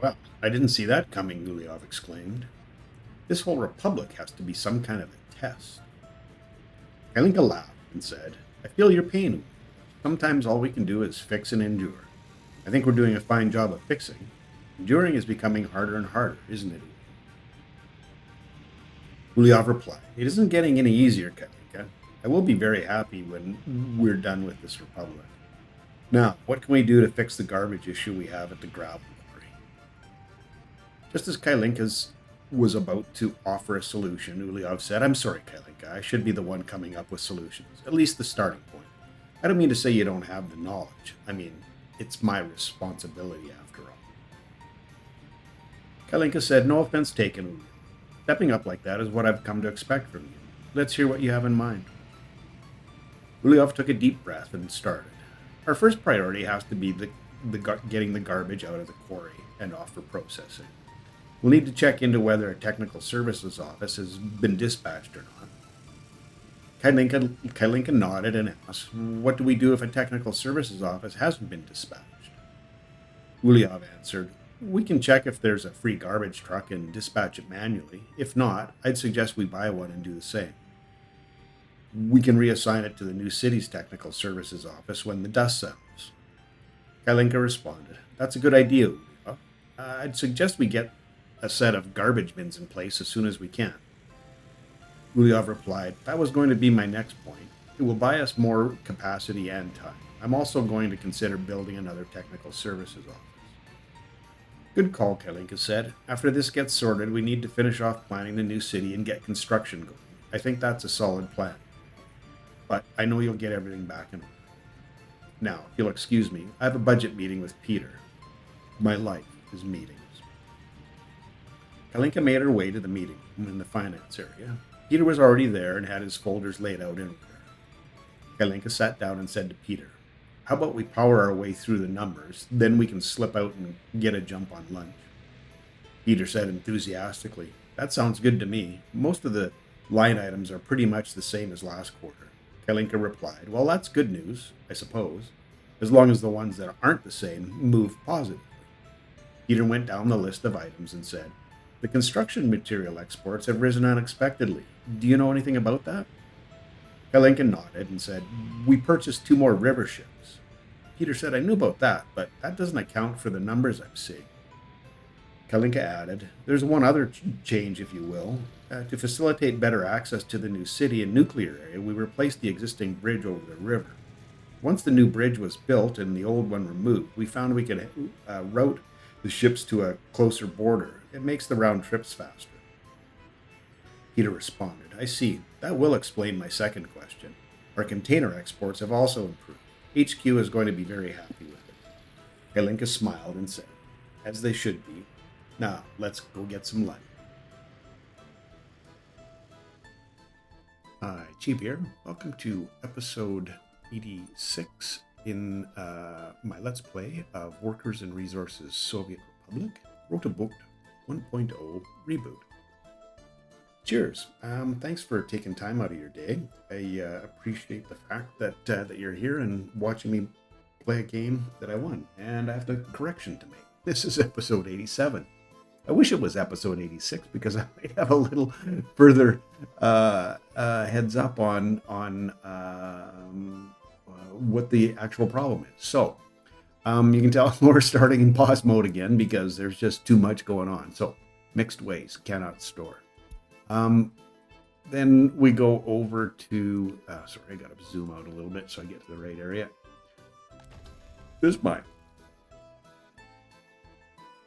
Well, I didn't see that coming, Uliov exclaimed. This whole republic has to be some kind of a test. Kalinka laughed and said, I feel your pain. Sometimes all we can do is fix and endure. I think we're doing a fine job of fixing. Enduring is becoming harder and harder, isn't it? Uliov replied, It isn't getting any easier, Kalinka. I will be very happy when we're done with this republic. Now, what can we do to fix the garbage issue we have at the gravel quarry? Just as Kalinka's was about to offer a solution, Uliov said, I'm sorry, Kalinka. I should be the one coming up with solutions, at least the starting point. I don't mean to say you don't have the knowledge. I mean, it's my responsibility after all. Kalinka said, No offense taken, Uliov. Stepping up like that is what I've come to expect from you. Let's hear what you have in mind. Uliov took a deep breath and started. Our first priority has to be getting the garbage out of the quarry and off for processing. We'll need to check into whether a technical services office has been dispatched or not. Kalinka nodded and asked, What do we do if a technical services office hasn't been dispatched? Uliov answered, We can check if there's a free garbage truck and dispatch it manually. If not, I'd suggest we buy one and do the same. We can reassign it to the new city's technical services office when the dust settles. Kalinka responded, That's a good idea, Uliov. I'd suggest we get a set of garbage bins in place as soon as we can. Uliov replied, That was going to be my next point. It will buy us more capacity and time. I'm also going to consider building another technical services office. Good call, Kalinka said. After this gets sorted, we need to finish off planning the new city and get construction going. I think that's a solid plan. But I know you'll get everything back in order. Now, if you'll excuse me, I have a budget meeting with Peter. My life is meetings. Kalinka made her way to the meeting room in the finance area. Peter was already there and had his folders laid out in order. Kalinka sat down and said to Peter, How about we power our way through the numbers, then we can slip out and get a jump on lunch. Peter said enthusiastically, That sounds good to me. Most of the line items are pretty much the same as last quarter. Kalinka replied, Well, that's good news, I suppose, as long as the ones that aren't the same move positively. Peter went down the list of items and said, The construction material exports have risen unexpectedly. Do you know anything about that? Kalinka nodded and said, We purchased 2 more river ships. Peter said, I knew about that, but that doesn't account for the numbers I'm seeing. Kalinka added, There's one other change, if you will. To facilitate better access to the new city and nuclear area, we replaced the existing bridge over the river. Once the new bridge was built and the old one removed, we found we could route the ships to a closer border. It makes the round trips faster. Peter responded, I see. That will explain my second question. Our container exports have also improved. HQ is going to be very happy with it. Kalinka smiled and said, As they should be. Now, let's go get some lunch. Hi, Cheap here. Welcome to episode 86 in my Let's Play of Workers and Resources Soviet Republic, Rote Bucht 1.0 Reboot. Cheers. Thanks for taking time out of your day. I appreciate the fact that you're here and watching me play a game that I won. And I have a correction to make. This is episode 87. I wish it was episode 86 because I might have a little further heads up on what the actual problem is. So you can tell we're starting in pause mode again because there's just too much going on. So mixed waste, cannot store. Then we go over to, sorry, I got to zoom out a little bit so I get to the right area. This is mine.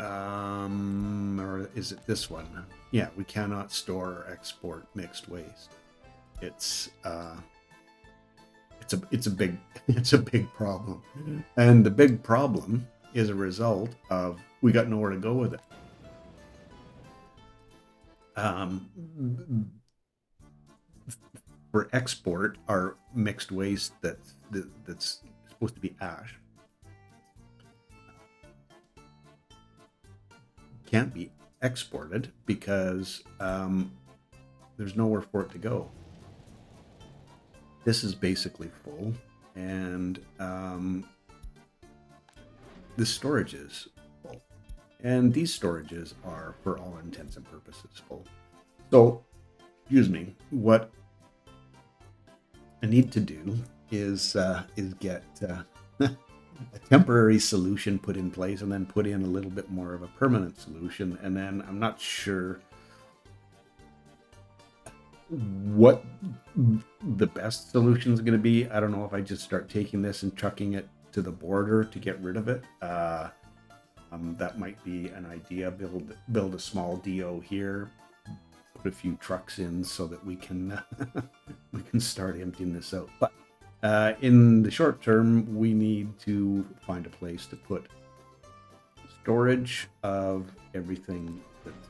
Or is it this one? Yeah, we cannot store or export mixed waste. It's a big problem, and the big problem is a result of we got nowhere to go with it. For export, our mixed waste that's supposed to be ash can't be exported because there's nowhere for it to go. This is basically full, and this storage is full, And these storages are, for all intents and purposes, full. So, excuse me, what I need to do is get a temporary solution put in place, and then put in a little bit more of a permanent solution. And then I'm not sure what the best solution is going to be. I don't know if I just start taking this and chucking it to the border to get rid of it. That might be an idea. Build a small DO here, put a few trucks in so that we can we can start emptying this out. But in the short term, we need to find a place to put storage of everything that's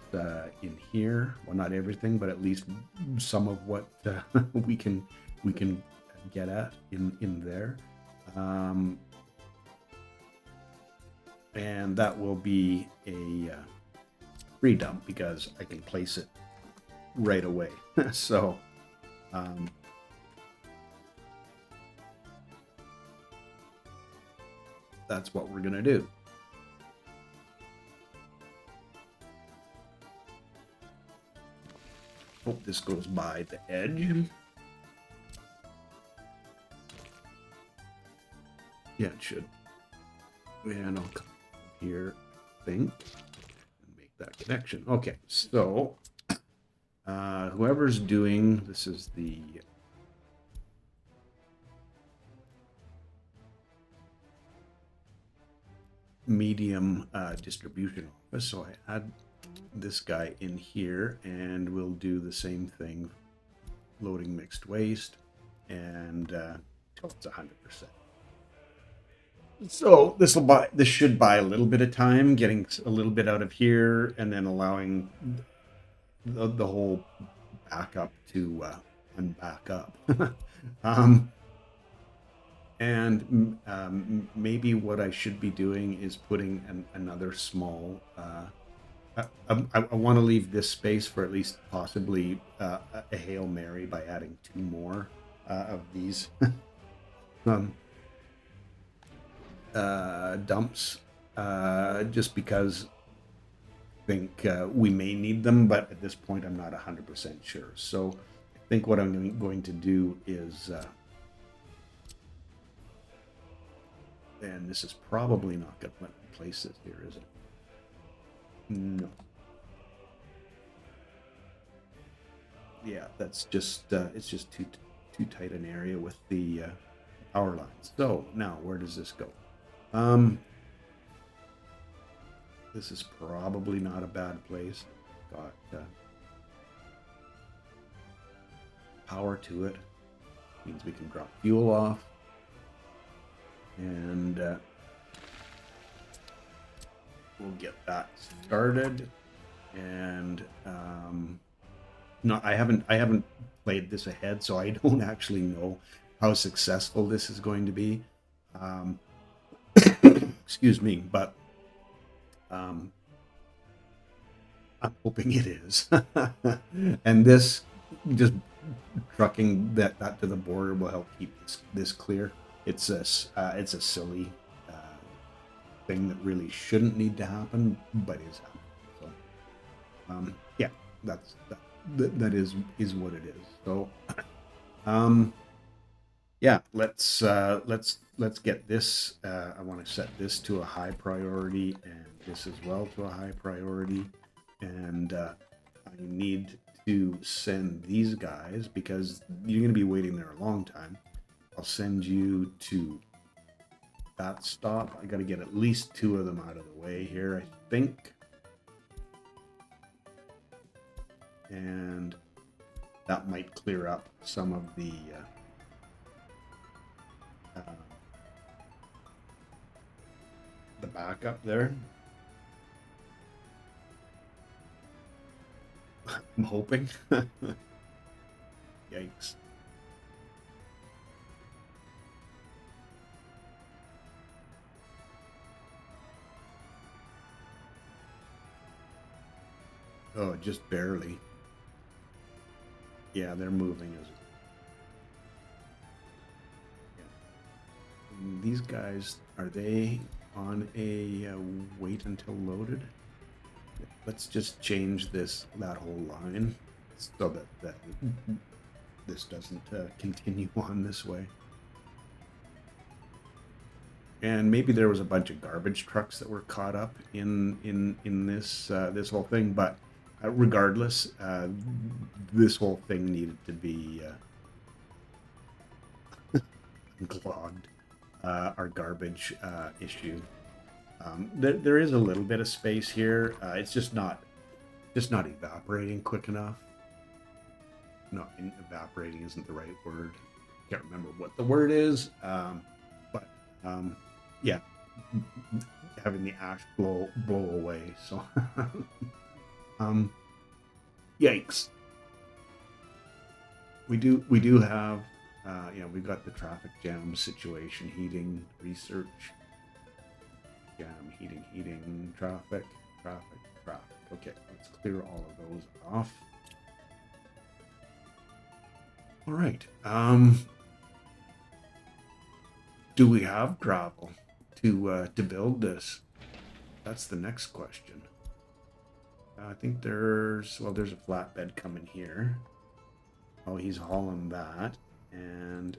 in here. Well, not everything, but at least some of what we can get at in there. And that will be a free dump because I can place it right away. So that's what we're gonna do. Hope this goes by the edge. Yeah, it should. And I'll come here, I think, and make that connection. Okay, so whoever's doing this is the medium distribution office. So I add this guy in here, and we'll do the same thing, loading mixed waste, and till it's 100%. So this should buy a little bit of time, getting a little bit out of here, and then allowing the whole backup to unback up. And maybe what I should be doing is putting another small. I want to leave this space for at least possibly a Hail Mary by adding 2 more of these. Dumps, just because I think we may need them, but at this point I'm not 100% sure. So I think what I'm going to do is, and this is probably not going to let me place this here, is it? No. Yeah, that's just it's just too tight an area with the power lines. So now where does this go? This is probably not a bad place. Got power to it. Means we can drop fuel off. And we'll get that started. And no, I haven't played this ahead, so I don't actually know how successful this is going to be. Excuse me, but I'm hoping it is. And this, just trucking that to the border will help keep this clear. It's a silly thing that really shouldn't need to happen, but is happening. So yeah, that is what it is. So yeah, let's get this. I want to set this to a high priority, and this as well to a high priority. And I need to send these guys, because you're going to be waiting there a long time. I'll send you to that stop. I got to get at least 2 of them out of the way here, I think. And that might clear up some of the backup there. I'm hoping. Yikes. Oh, just barely. Yeah, they're moving. These guys, are they on a wait until loaded? Let's just change that whole line so that this doesn't continue on this way. And maybe there was a bunch of garbage trucks that were caught up in this this whole thing, but regardless, this whole thing needed to be clogged. Our garbage issue. There is a little bit of space here. It's just not evaporating quick enough. No, evaporating isn't the right word. Can't remember what the word is. But yeah, having the ash blow away. So, yikes. We do have, we've got the traffic jam situation, heating, research, jam, heating, traffic. Okay, let's clear all of those off. All right. Do we have gravel to build this? That's the next question. I think there's a flatbed coming here. Oh, he's hauling that. And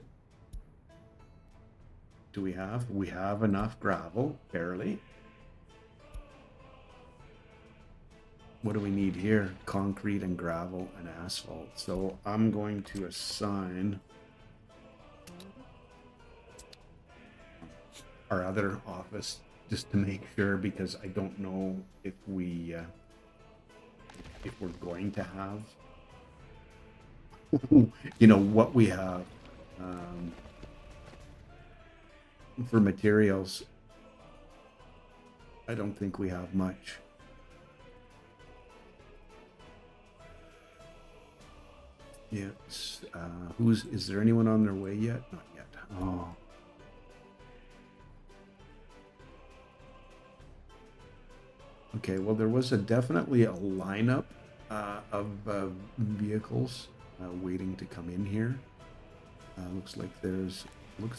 do we have enough gravel? Barely. What do we need here? Concrete and gravel and asphalt. So I'm going to assign our other office just to make sure, because I don't know if we're going to have what we have for materials. I don't think we have much. Yes. Is there anyone on their way yet? Not yet. Oh. Okay, well, there was definitely a lineup of vehicles waiting to come in here. Looks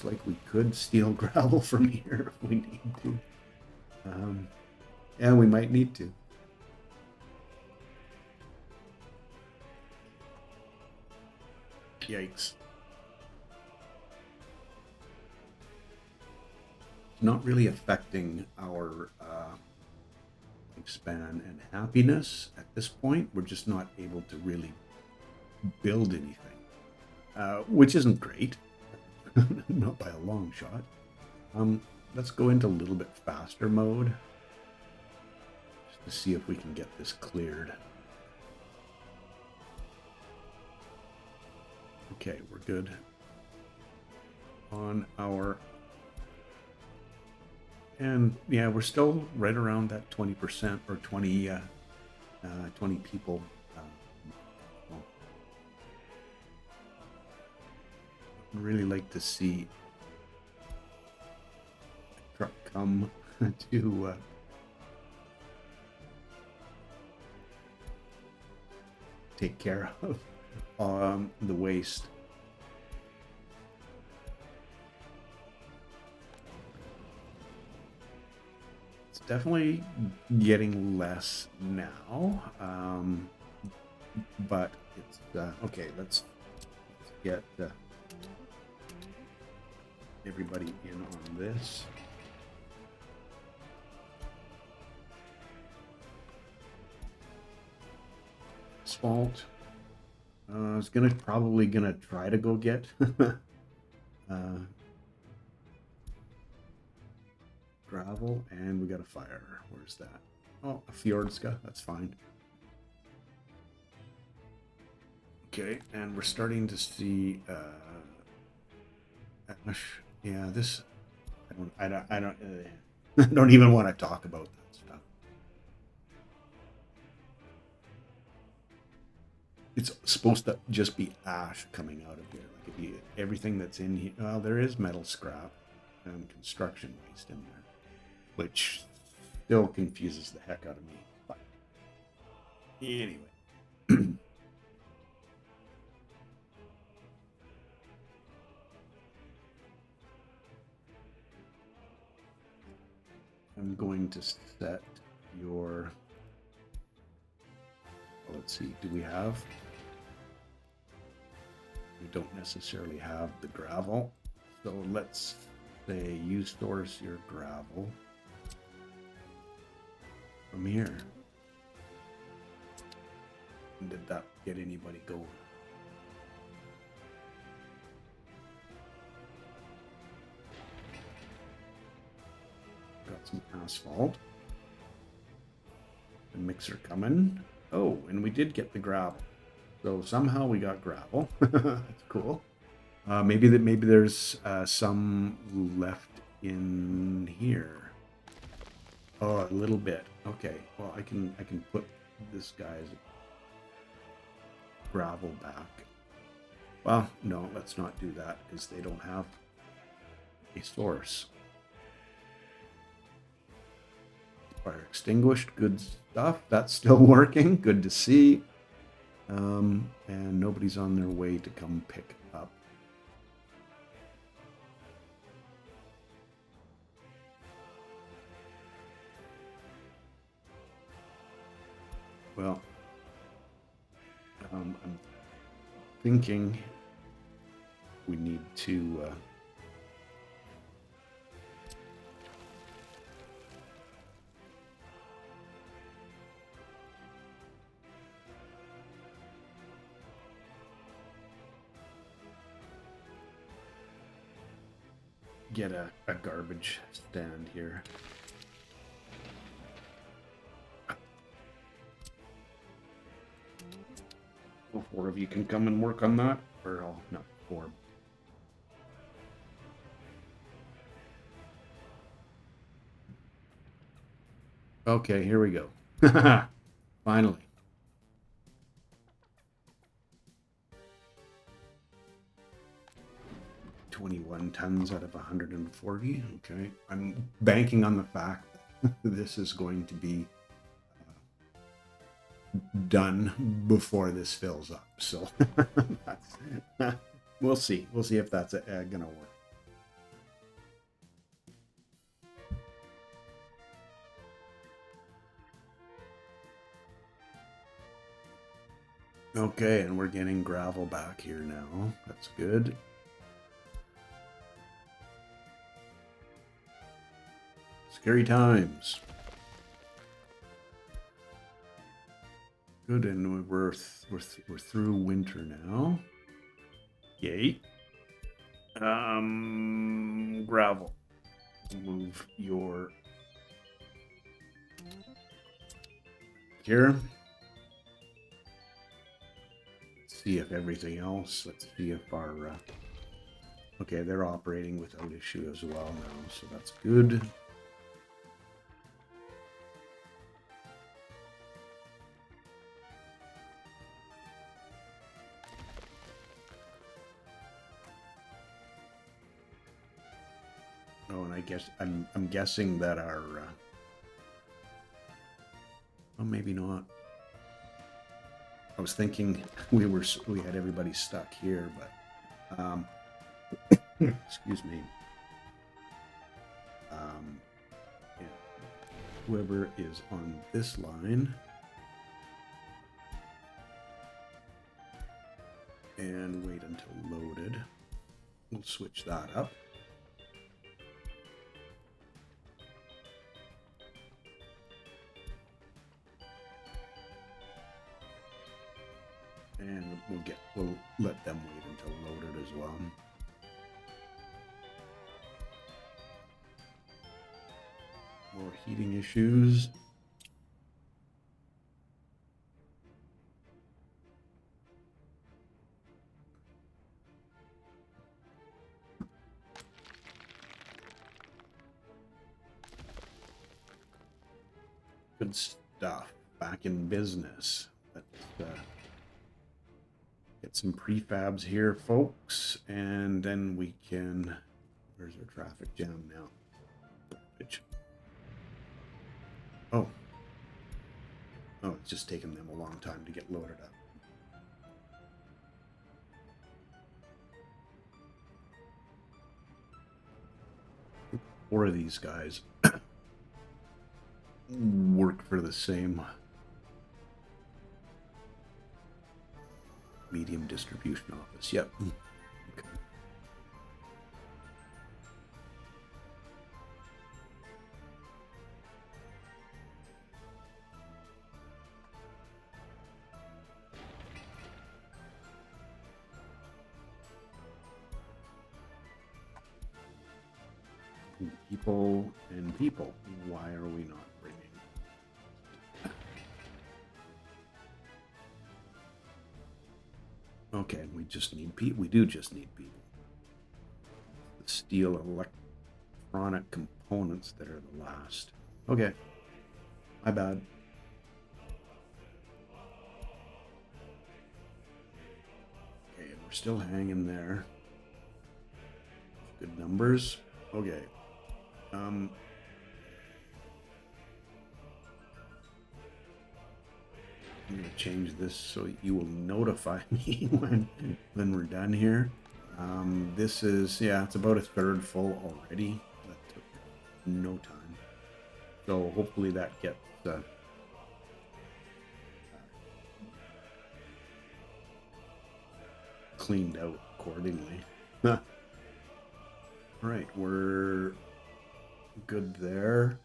like we could steal gravel from here if we need to. Yeah, we might need to. Yikes. Not really affecting our lifespan and happiness at this point. We're just not able to really build anything, which isn't great. Not by a long shot. Let's go into a little bit faster mode just to see if we can get this cleared. Okay, we're good on our, and yeah, we're still right around that 20% or 20 people. Well, I'd really like to see a truck come to take care of the waste. It's definitely getting less now, but it's okay. Let's get everybody in on this. Asphalt. I was probably gonna try to go get gravel, and we got a fire. Where's that? Oh, a Fjordska. That's fine. Okay, and we're starting to see ash. Yeah, this. I don't. I don't even want to talk about that stuff. It's supposed to just be ash coming out of here. Like everything that's in here. Well, there is metal scrap and construction waste in there, which still confuses the heck out of me. But anyway. I'm going to set your Well, let's see. Do we have? We don't necessarily have the gravel. So let's say you source your gravel from here. And did that get anybody going? Got some asphalt. The mixer coming. Oh, and we did get the gravel. So somehow we got gravel. That's cool. Maybe there's some left in here. Oh, a little bit. Okay. Well, I can put this guy's gravel back. Well, no, let's not do that because they don't have a source. Fire extinguished. Good stuff. That's still working. Good to see. And nobody's on their way to come pick up. Well, I'm thinking we need to get a garbage stand here. Well, 4 of you can come and work on that, or I'll no 4. Okay, here we go. Finally. $21 tons out of 140. Okay, I'm banking on the fact that this is going to be done before this fills up. So we'll see. We'll see if that's gonna work. Okay, and we're getting gravel back here now. That's good. Scary times. Good, and we're through winter now. Yay. Gravel. Move your here. Let's see if everything else. Let's see if our okay, they're operating without issue as well now, so that's good. Oh, and I guess I'm guessing that our well, maybe not. I was thinking we had everybody stuck here, but excuse me. Yeah. Whoever is on this line and wait until loaded. We'll switch that up. And we'll let them wait until loaded as well. More heating issues. Good stuff. Back in business. Let's get some prefabs here, folks, and then we can. Where's our traffic jam now? Oh, it's just taking them a long time to get loaded up. 4 of these guys work for the same Medium distribution office. Yep. Okay. People and people. Why are we not bringing? Okay, we just need people. We do just need people. The steel electronic components that are the last. Okay, my bad. Okay, we're still hanging there. Good numbers. Okay. I'm gonna change this so you will notify me when we're done here. This is, yeah, it's about a third full already. That took no time. So hopefully that gets cleaned out accordingly. All right, we're good there.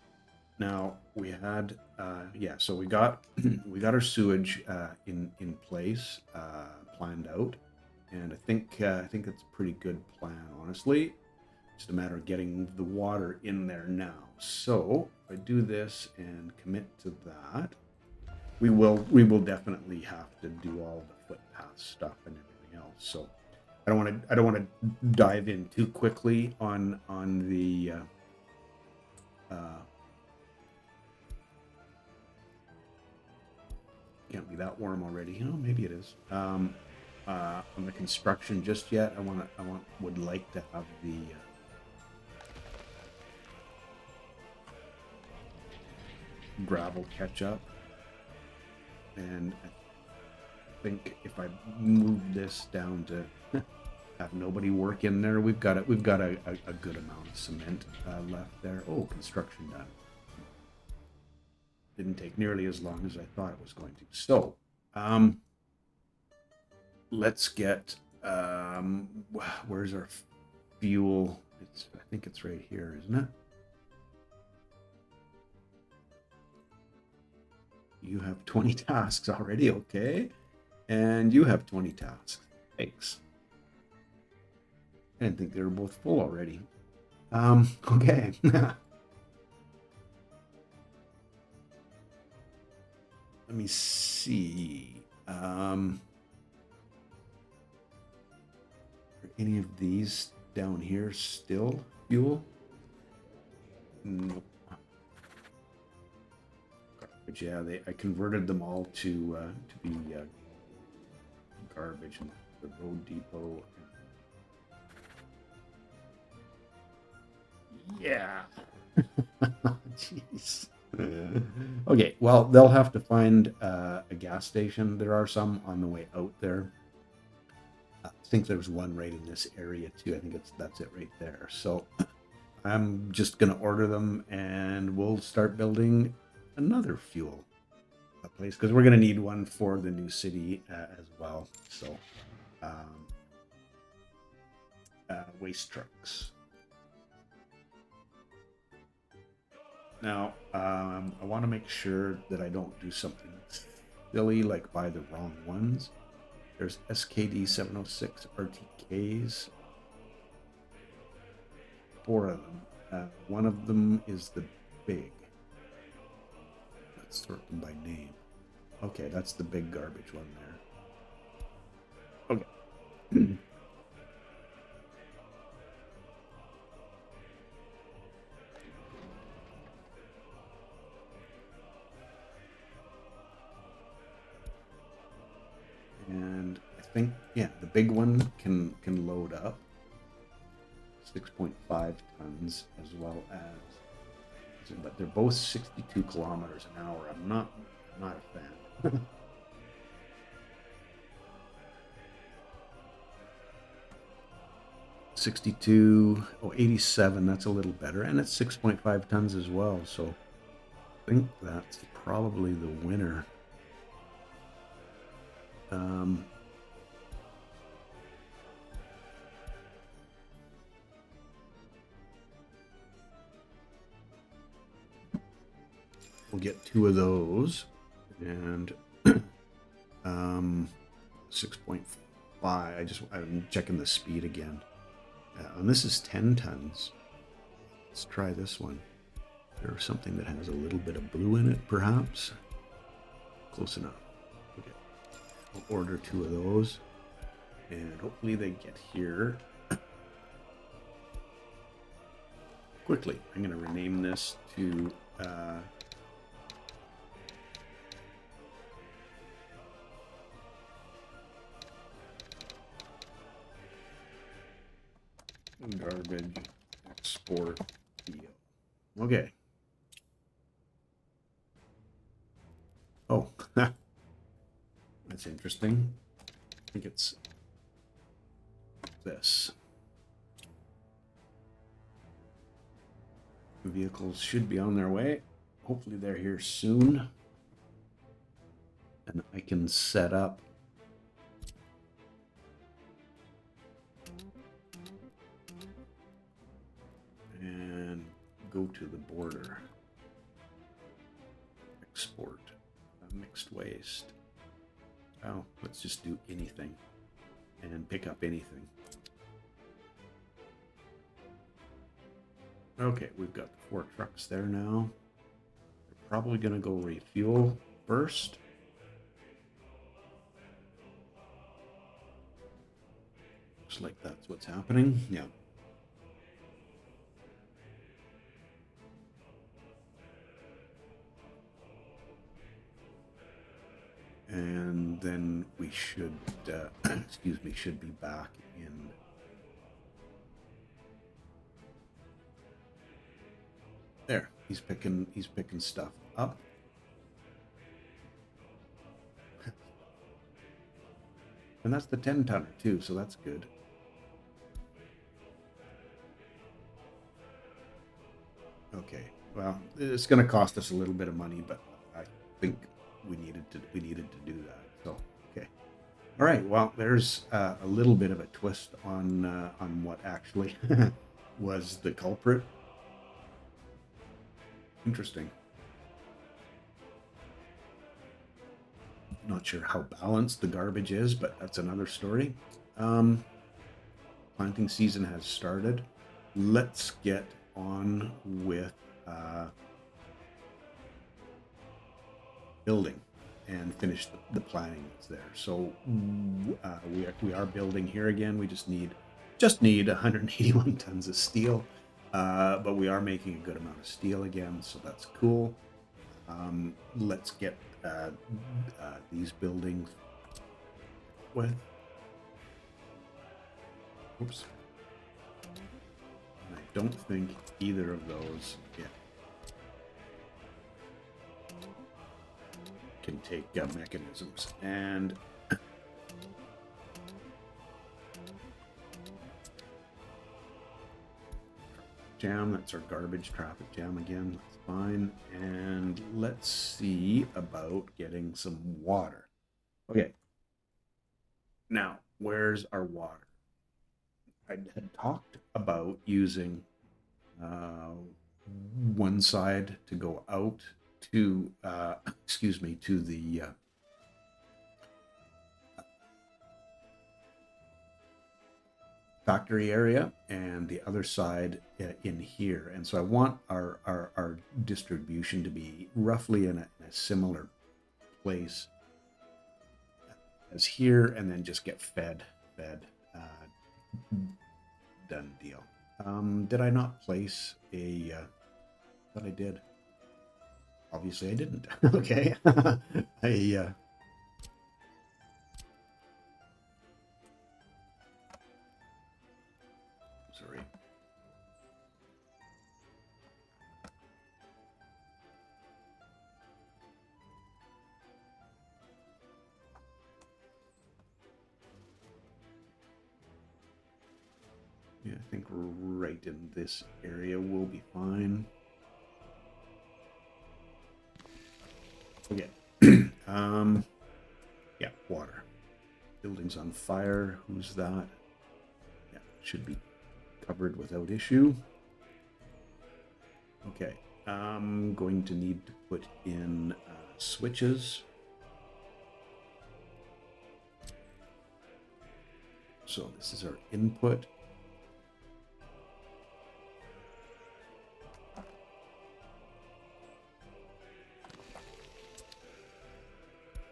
Now we had, yeah, so we got we got our sewage in place, planned out, and I think it's a pretty good plan, honestly. Just a matter of getting the water in there now. So if I do this and commit to that, we will definitely have to do all the footpath stuff and everything else. So I don't want to dive in too quickly on the can't be that warm already. Oh, maybe it is. On the construction just yet. Would like to have the gravel catch up, and I think if I move this down to have nobody work in there, we've got a good amount of cement left there. Oh, construction done. Didn't take nearly as long as I thought it was going to. So, let's get, where's our fuel? I think it's right here, isn't it? You have 20 tasks already, okay. And you have 20 tasks. Thanks. I didn't think they were both full already. Okay. Let me see. Are any of these down here still fuel? Nope. Garbage. Yeah, I converted them all to be garbage in the road depot. Yeah. Jeez. Okay, well, they'll have to find a gas station. There are some on the way out there. I think there's one right in this area too. I think that's it right there. So I'm just gonna order them, and we'll start building another fuel place, because we're gonna need one for the new city as well. So waste trucks. Now, I want to make sure that I don't do something silly, like buy the wrong ones. There's SKD706 RTKs. 4 of them. One of them is the big. Let's sort them by name. Okay, that's the big garbage one there. Okay. And I think, yeah, the big one can load up 6.5 tons, as well as, but they're both 62 kilometers an hour. I'm not a fan. Oh, 87, that's a little better, and it's 6.5 tons as well, so I think that's probably the winner. we'll get 2 of those, and 6.5. I'm checking the speed again, and this is 10 tons. Let's try this one. There's something that has a little bit of blue in it, perhaps. Close enough. Okay, I'll order 2 of those, and hopefully they get here quickly. I'm going to rename this to garbage export deal. Okay. Oh, that's interesting. I think it's this. The vehicles should be on their way. Hopefully they're here soon. And I can set up and go to the border. Export mixed waste. Oh, let's just do anything and pick up anything. Okay, we've got 4 trucks there now. We're probably going to go refuel first. Looks like that's what's happening. Yeah. And then we should, excuse me, should be back in. There, he's picking stuff up. And that's the 10-tonner too, so that's good. Okay, well, it's going to cost us a little bit of money, but I think we needed to do that. So okay, all right. Well, there's a little bit of a twist on what actually was the culprit. Interesting. Not sure how balanced the garbage is, but that's another story. Planting season has started. Let's get on with building and finish the planning that's there. So we are building here again. We just need 181 tons of steel, but we are making a good amount of steel again, so that's cool. Let's get these buildings with. Oops. I don't think either of those can take mechanisms. And jam, that's our garbage traffic jam again. That's fine. And let's see about getting some water. Okay. Now, where's our water? I had talked about using one side to go out to, to the factory area, and the other side in here. And so I want our distribution to be roughly in a similar place as here, and then just get fed. Done deal. Did I not place a? But I did. Obviously, I didn't. Okay. Sorry. Yeah, I think right in this area will be fine. Okay. Yeah, water. Building's on fire. Who's that? Yeah, should be covered without issue. Okay. I'm going to need to put in switches. So this is our input.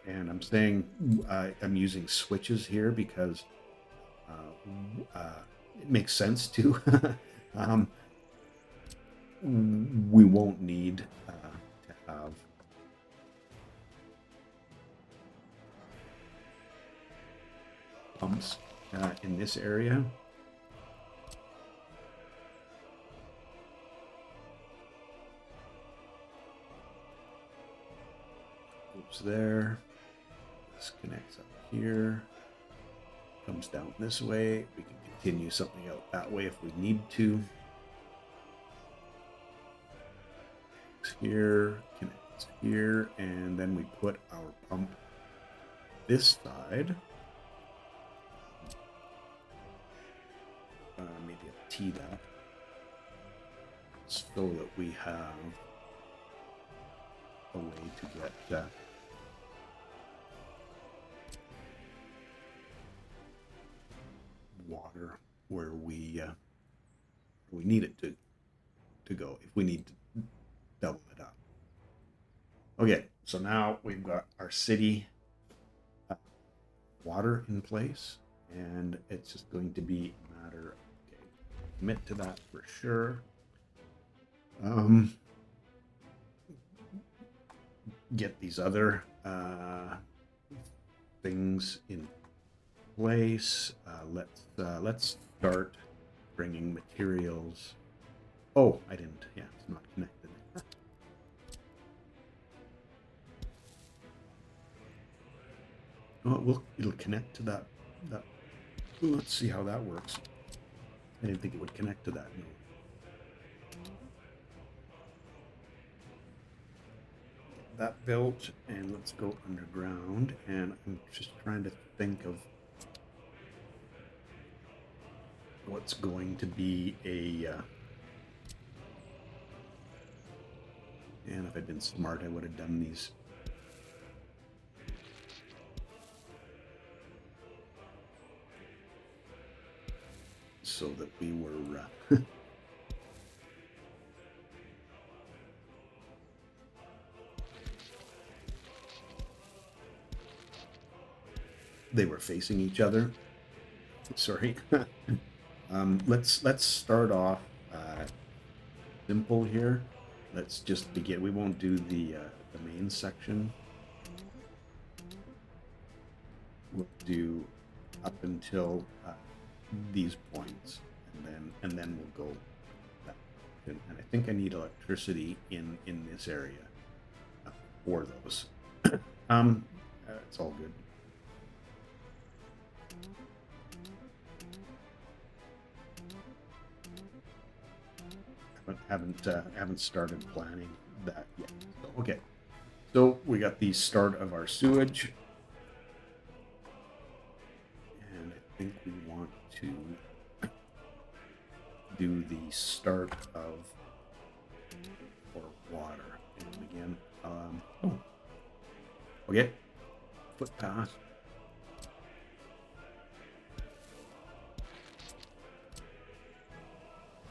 And I'm saying I'm using switches here because it makes sense to. We won't need to have pumps in this area. Oops, there. This connects up here. Comes down this way. We can continue something out that way if we need to. Here, connects here, and then we put our pump this side. Maybe I'll tee that so that we have a way to get water where we need it to go if we need to double it up. Okay, so now we've got our city water in place, and it's just going to be a matter of commit to that for sure. Get these other things in place. Let's start bringing materials. Oh, I didn't. Yeah, it's not connected. Oh, it'll connect to that. Let's see how that works. I didn't think it would connect to that. No. That built, and let's go underground. And I'm just trying to think of what's going to be a. And if I'd been smart, I would have done these. So that we were they were facing each other. Sorry. Let's start off simple here. Let's just begin. We won't do the main section. We'll do up until these points, and then we'll go back. And I think I need electricity in this area for those. It's all good. Haven't started planning that yet. So, okay, so we got the start of our sewage, and I think we want to do the start of or water. And again, okay, footpath.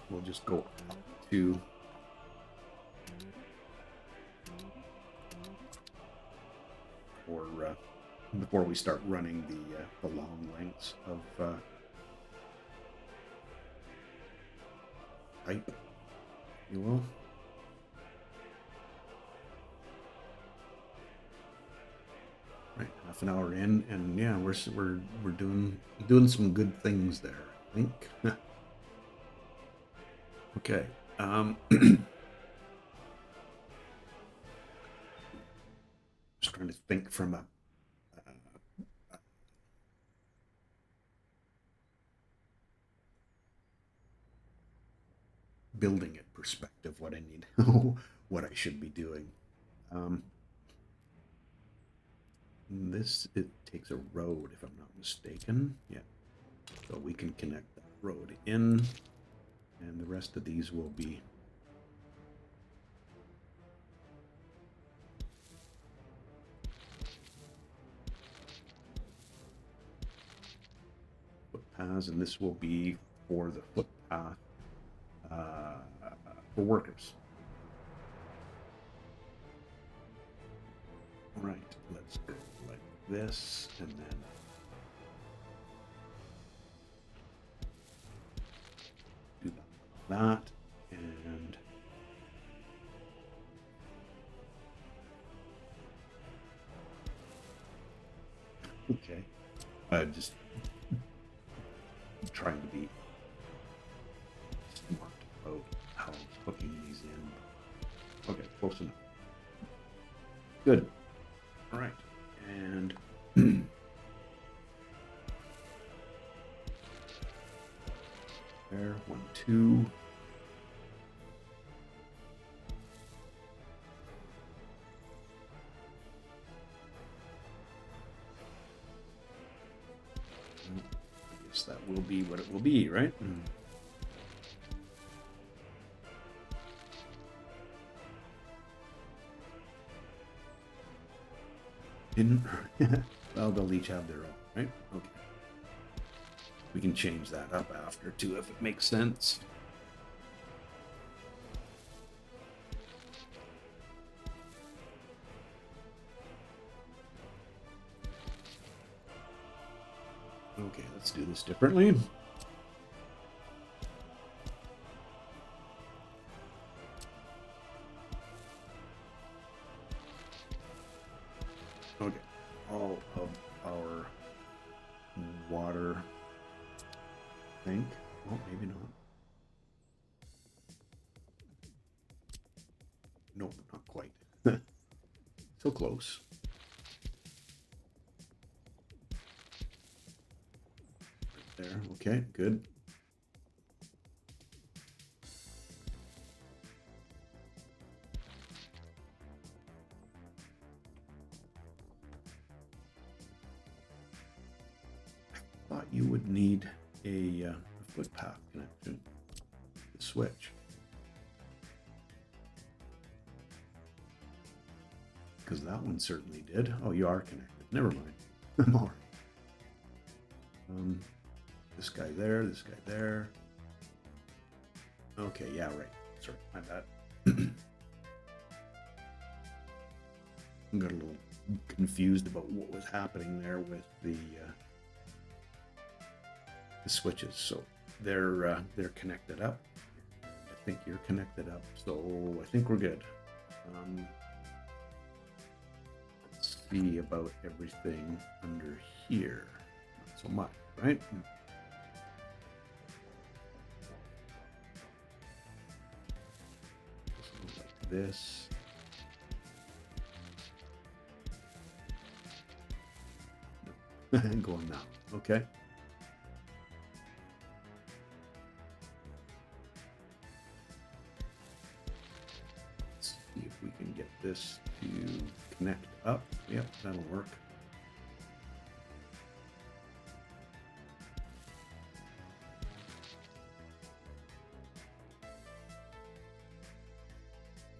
We'll just go up to before we start running the long lengths of pipe, you will. Right, half an hour in, and yeah, we're doing some good things there, I think. Okay. Just trying to think from a building it perspective, what I need, what I should be doing. It takes a road, if I'm not mistaken. Yeah. So we can connect that road in, and the rest of these will be paths, and this will be for the footpath for workers. Right, let's go like this, and then do that, and okay. Just trying to be smart about how I'm hooking these in. Okay, close enough. Good. All right, and there, 1, 2. I guess that will be what it will be, right? Didn't. Well, they'll each have their own, right? Okay. We can change that up after too if it makes sense. Okay, let's do this differently. Okay, all of our water, I think. Oh, maybe not. Nope, not quite. So close. Right there, okay, good. Thought you would need a footpath connection to switch, because that one certainly did. Oh, you are connected. Never mind. I'm all right. This guy there, this guy there. Okay, yeah, right. Sorry, my bad. I got a little confused about what was happening there with the switches. So they're connected up. I think you're connected up, so I think we're good. Let's see about everything under here. Not so much, right? Like this. Going now. Okay. Let's see if we can get this to connect up. Yep, that'll work.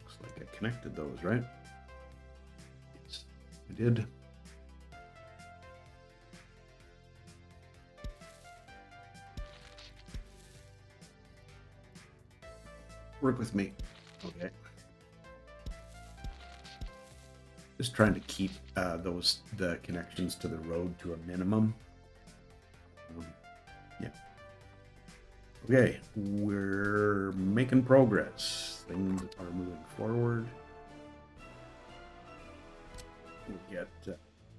Looks like I connected those, right? Yes, I did. Work with me. Okay. Just trying to keep the connections to the road to a minimum. Yeah. Okay, we're making progress. Things are moving forward. We'll get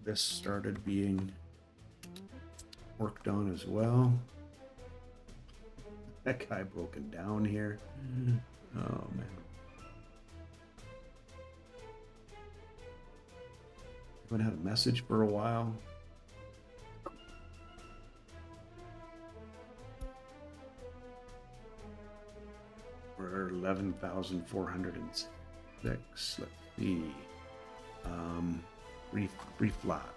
this started being worked on as well. That guy broken down here. Oh man. Haven't had a message for a while. We're 11,406. Let's see. Three flat.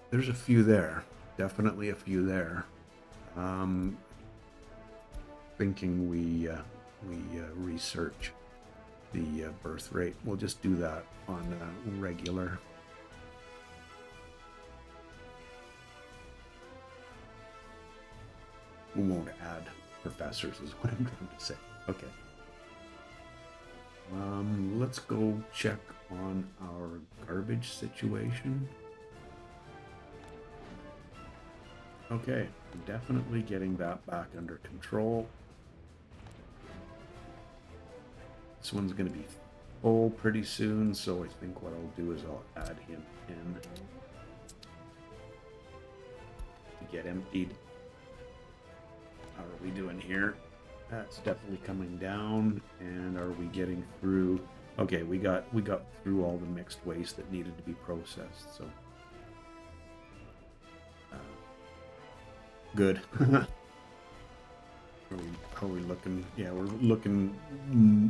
There's a few there, definitely a few there. Thinking we research the birth rate. We'll just do that on regular. We won't add professors is what I'm trying to say. Okay. Let's go check on our garbage situation. Okay, definitely getting that back under control. This one's going to be full pretty soon, so I think what I'll do is I'll add him in to get emptied. How are we doing here? That's definitely coming down. And are we getting through? Okay, we got through all the mixed waste that needed to be processed. So good. Are we looking? Yeah, we're looking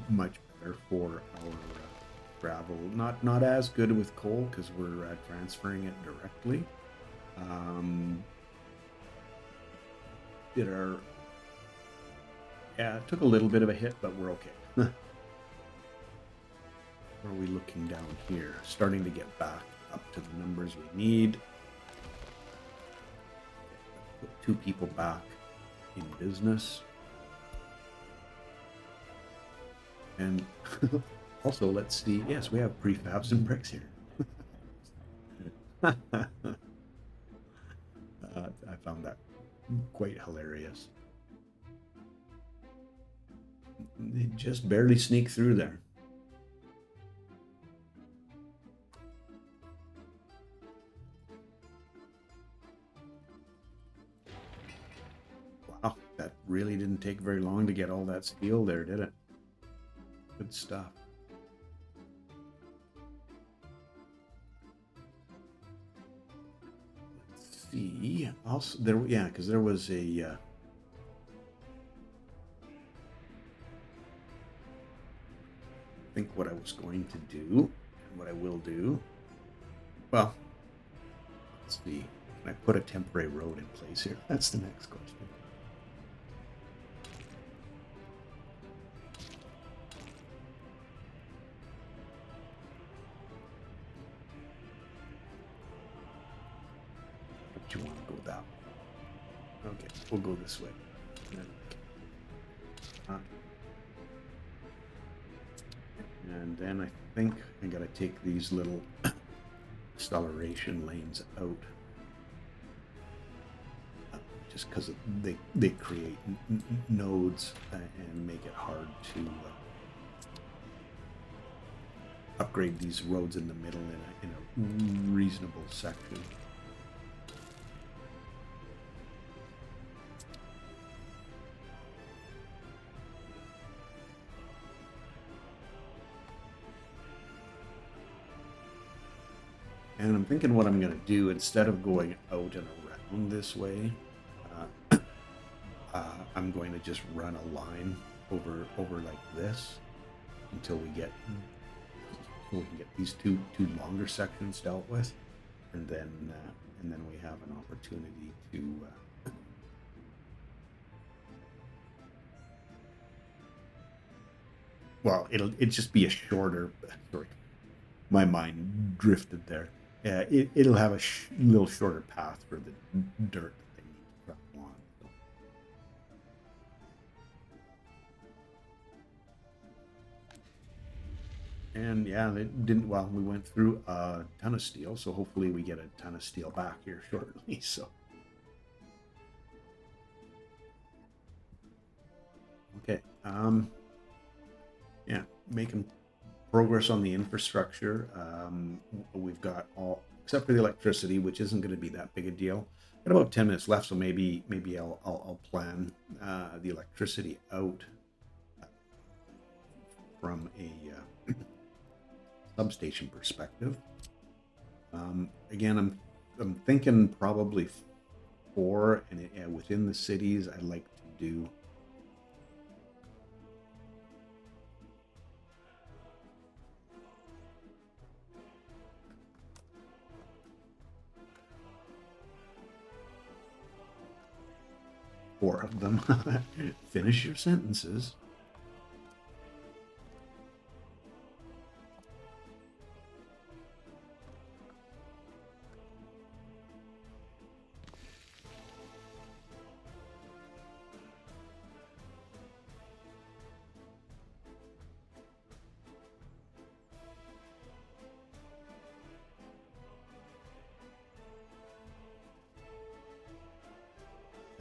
much better for our gravel. Not as good with coal because we're transferring it directly. It took a little bit of a hit, but we're okay. Where are we looking down here? Starting to get back up to the numbers we need. Put 2 people back in business. And also, let's see. Yes, we have prefabs and bricks here. I found that quite hilarious. They just barely sneak through there. Wow, that really didn't take very long to get all that steel there, did it? Good stuff. Let's see. Also, because there was a. I think what I was going to do, and what I will do. Well, let's see. Can I put a temporary road in place here? That's the next question. You want to go that way. Okay, we'll go this way. And then I think I gotta take these little acceleration lanes out. Just because they create nodes and make it hard to upgrade these roads in the middle in a reasonable section. And I'm thinking what I'm going to do, instead of going out and around this way, I'm going to just run a line over like this until we can get these two longer sections dealt with, and then we have an opportunity to. Well, it'll just be a shorter. Sorry, my mind drifted there. It'll have a little shorter path for the dirt that they need to travel on. So. And yeah, it didn't. Well, we went through a ton of steel, so hopefully we get a ton of steel back here shortly. So. Okay. Yeah, making progress on the infrastructure. We've got all except for the electricity, which isn't going to be that big a deal. Got about 10 minutes left, so maybe I'll plan the electricity out from a substation perspective. Again, I'm thinking probably 4, and within the cities, I'd like to do. Four of them. Finish your sentences.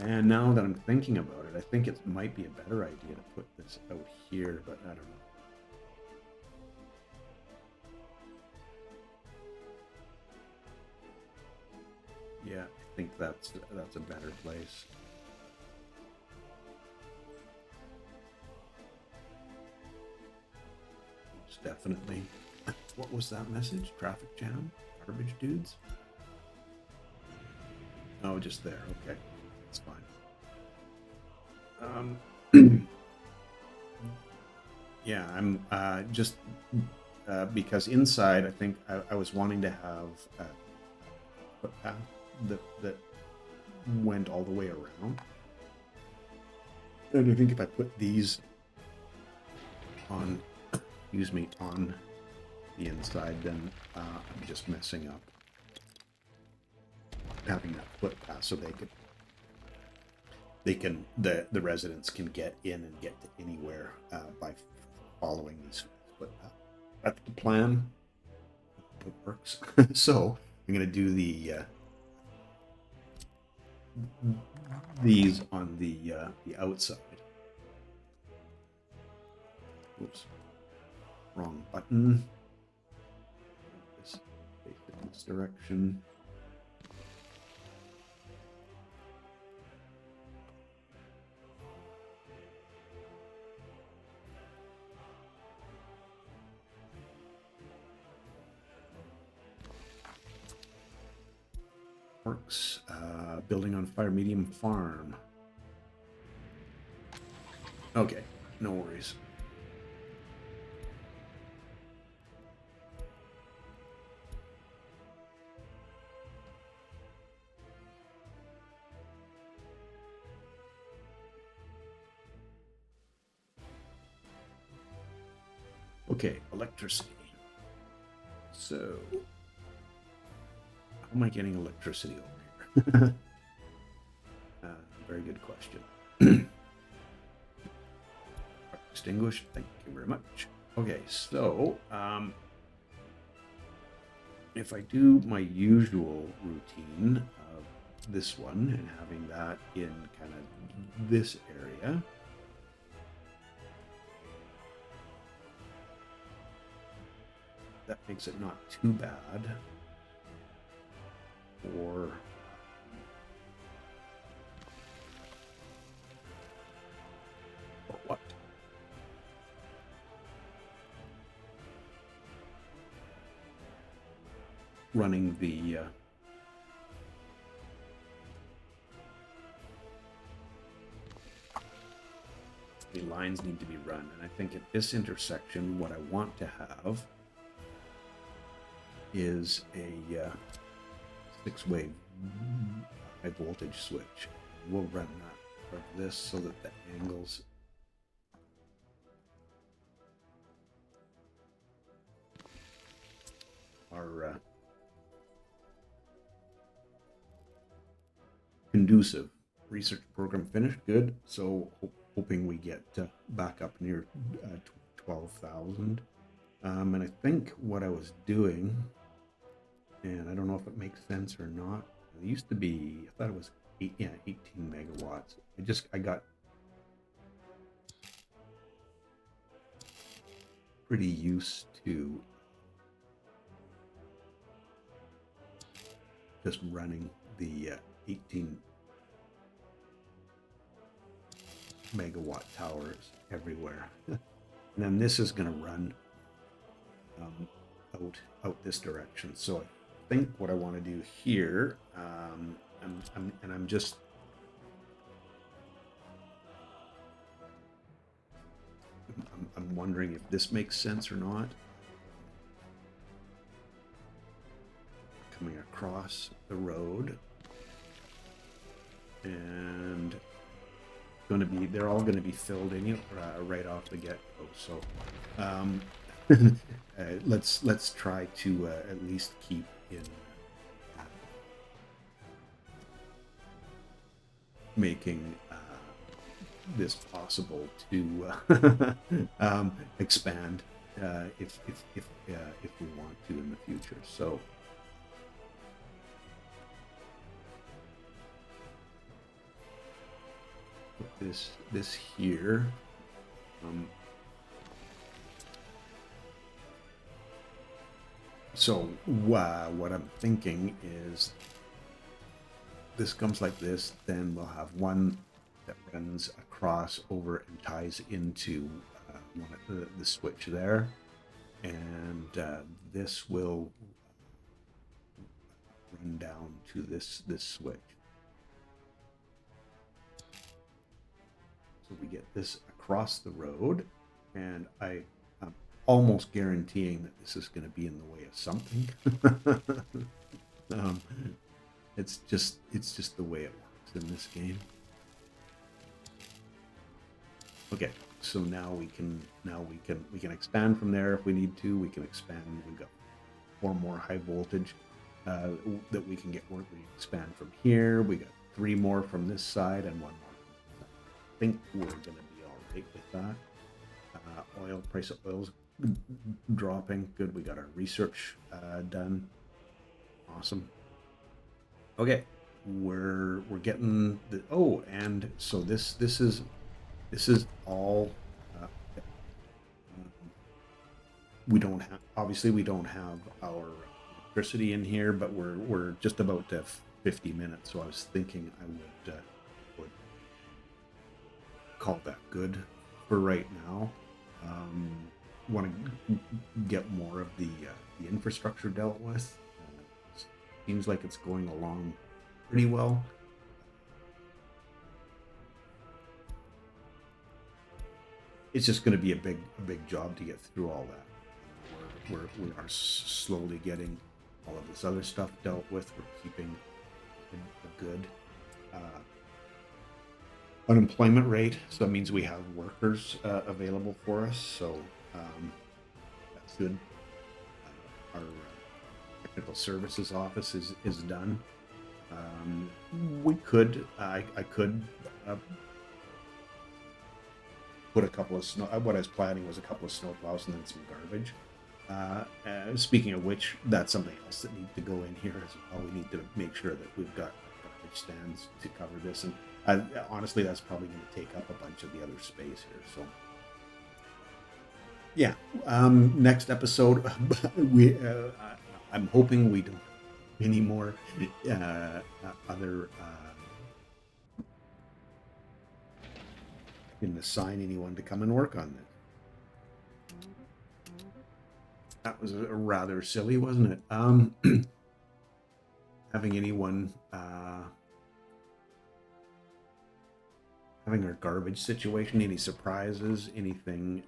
And now that I'm thinking about it, I think it might be a better idea to put this out here, but I don't know. Yeah, I think that's a better place. Most definitely. What was that message? Traffic jam? Garbage dudes? Oh, just there. Okay, that's fine. Yeah, I'm just because inside, I think I was wanting to have a footpath that went all the way around. And I think if I put these on, excuse me, on the inside, then I'm just messing up having that footpath, so the residents can get in and get to anywhere by following these footpaths. That's the plan. It works. So I'm going to do these on the outside. Oops, wrong button. Face it in this direction. Works. Building on fire, medium farm. Okay, no worries. Okay, electricity. So, how am I getting electricity over here? Very good question. Extinguished, thank you very much. Okay, so if I do my usual routine of this one and having that in kind of this area, that makes it not too bad. Or what? Running the lines need to be run, and I think at this intersection what I want to have is a 6-way high voltage switch. We'll run that for this so that the angles are conducive. Research program finished. Good. So hoping we get back up near 12,000. And I think what I was doing, and I don't know if it makes sense or not. It used to be, I thought it was 18 megawatts. I got pretty used to just running the 18 megawatt towers everywhere. And then this is going to run out this direction. So I think what I want to do here, I'm just I'm wondering if this makes sense or not. Coming across the road, and they're all going to be filled in right off the get-go. So let's try to at least keep in making this possible to expand if we want to in the future. So put this here. So what I'm thinking is this comes like this, then we'll have one that runs across over and ties into one of the switch there, and this will run down to this switch. So we get this across the road, and I'm almost guaranteeing that this is going to be in the way of something. It's just the way it works in this game. Okay, so now we can expand from there if we need to. We can expand. We've got 4 more high voltage that we can get more. We expand from here. We got 3 more from this side and 1 more. I think we're going to be all right with that. Price of oil's dropping. Good. We got our research done. Awesome. Okay, we're getting the and so this is all. We don't have we don't have our electricity in here, but we're just about to 50 minutes. So I was thinking I would call that good for right now. Want to get more of the infrastructure dealt with. Seems like it's going along pretty well. It's just going to be a big job to get through all that. We are slowly getting all of this other stuff dealt with. We're keeping a good unemployment rate, so that means we have workers available for us. So that's good. Our technical services office is done. We could I could put a couple of snow. What I was planning was a couple of snowplows and then some garbage. Speaking of which, that's something else that needs to go in here as well. We need to make sure that we've got garbage stands to cover this, and honestly, that's probably going to take up a bunch of the other space here. So. Yeah, next episode, I'm hoping we don't have any more other can assign anyone to come and work on this. That was rather silly, wasn't it? Having anyone having our garbage situation, any surprises, anything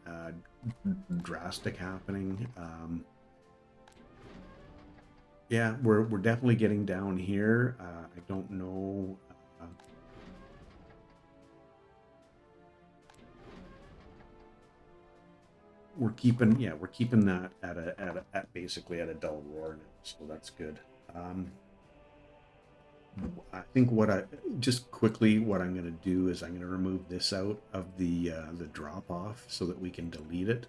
drastic happening. Yeah, we're definitely getting down here. I don't know. We're keeping that at basically at a dull roar now, so that's good. I think what I'm going to do is I'm going to remove this out of the drop off so that we can delete it.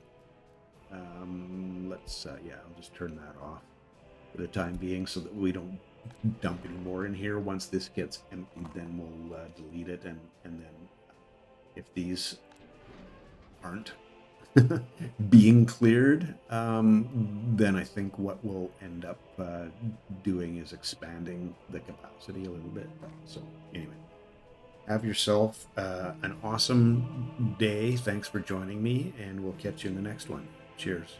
I'll just turn that off for the time being so that we don't dump any more in here. Once this gets empty, then we'll delete it, and then if these aren't being cleared, then I think what we'll end up doing is expanding the capacity a little bit. So anyway, have yourself an awesome day. Thanks for joining me, and we'll catch you in the next one. Cheers.